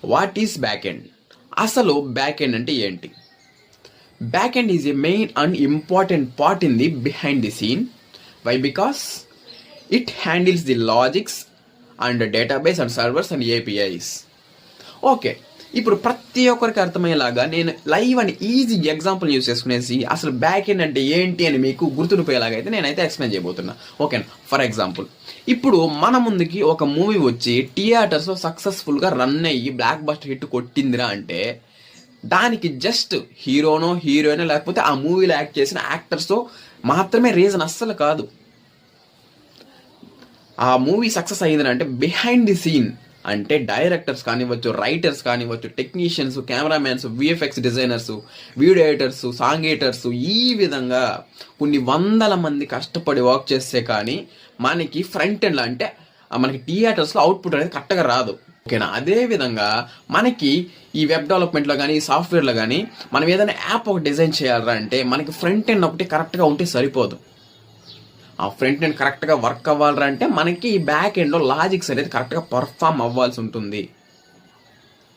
What is back end? అసలు back end అంటే ఏంటి? Back end is a main and important part in the behind the scene. Why? Because it handles the logics and database and servers and APIs. Okay, ఇప్పుడు ప్రతి ఒక్కరికి అర్థమయ్యేలాగా నేను live అని easy example use చేసుకునేసి అసలు బ్యాక్ ఎండ్ అంటే ఏంటి అని మీకు గుర్తుండిపోయేలాగైతే నేనైతే ఎక్స్ప్లెయిన్ చేయబోతున్నా. ఓకేనా? ఫర్ ఎగ్జాంపుల్, ఇప్పుడు మన ముందుకి ఒక మూవీ వచ్చి థియేటర్స్లో సక్సెస్ఫుల్గా రన్ అయ్యి బ్లాక్ బస్టర్ హిట్ కొట్టిందిరా అంటే దానికి జస్ట్ హీరోనో హీరోయినో లేకపోతే ఆ మూవీలో యాక్ట్ చేసిన యాక్టర్స్తో మాత్రమే రీజన్ అస్సలు కాదు. ఆ మూవీ సక్సెస్ అయ్యిందని అంటే బిహైండ్ ది సీన్ అంటే డైరెక్టర్స్ కానివ్వచ్చు, రైటర్స్ కానివ్వచ్చు, technicians, cameramen, VFX designers, video editors, song editors, ఈ విధంగా కొన్ని వందల మంది కష్టపడి వర్క్ చేస్తే కానీ మనకి ఫ్రంట్ ఎండ్లో అంటే మనకి థియేటర్స్లో అవుట్పుట్ అనేది కరెక్ట్గా రాదు. ఓకేనా? అదే విధంగా మనకి ఈ వెబ్ డెవలప్మెంట్లో కానీ ఈ సాఫ్ట్వేర్లో కానీ మనం ఏదైనా యాప్ ఒకటి డిజైన్ చేయాలంటే అంటే మనకి ఫ్రంట్ ఎండ్ ఒకటి కరెక్ట్గా ఉంటే సరిపోదు. ఆ ఫ్రంట్ ఎండ్ కరెక్ట్గా వర్క్ అవ్వాలంటే మనకి ఈ బ్యాక్ ఎండ్లో లాజిక్స్ అనేది కరెక్ట్గా పర్ఫామ్ అవ్వాల్సి ఉంటుంది.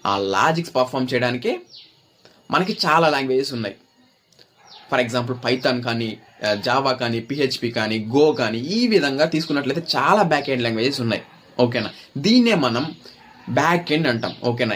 ఆ లాజిక్స్ పర్ఫామ్ చేయడానికి మనకి చాలా లాంగ్వేజెస్ ఉన్నాయి. ఫర్ ఎగ్జాంపుల్ పైథాన్ కానీ, జావా కానీ, పిహెచ్పి కానీ, గో కానీ, ఈ విధంగా తీసుకున్నట్లయితే చాలా బ్యాక్ ఎండ్ లాంగ్వేజెస్ ఉన్నాయి. ఓకేనా? దీన్నే మనం బ్యాక్ ఎండ్ అంటాం. ఓకేనా?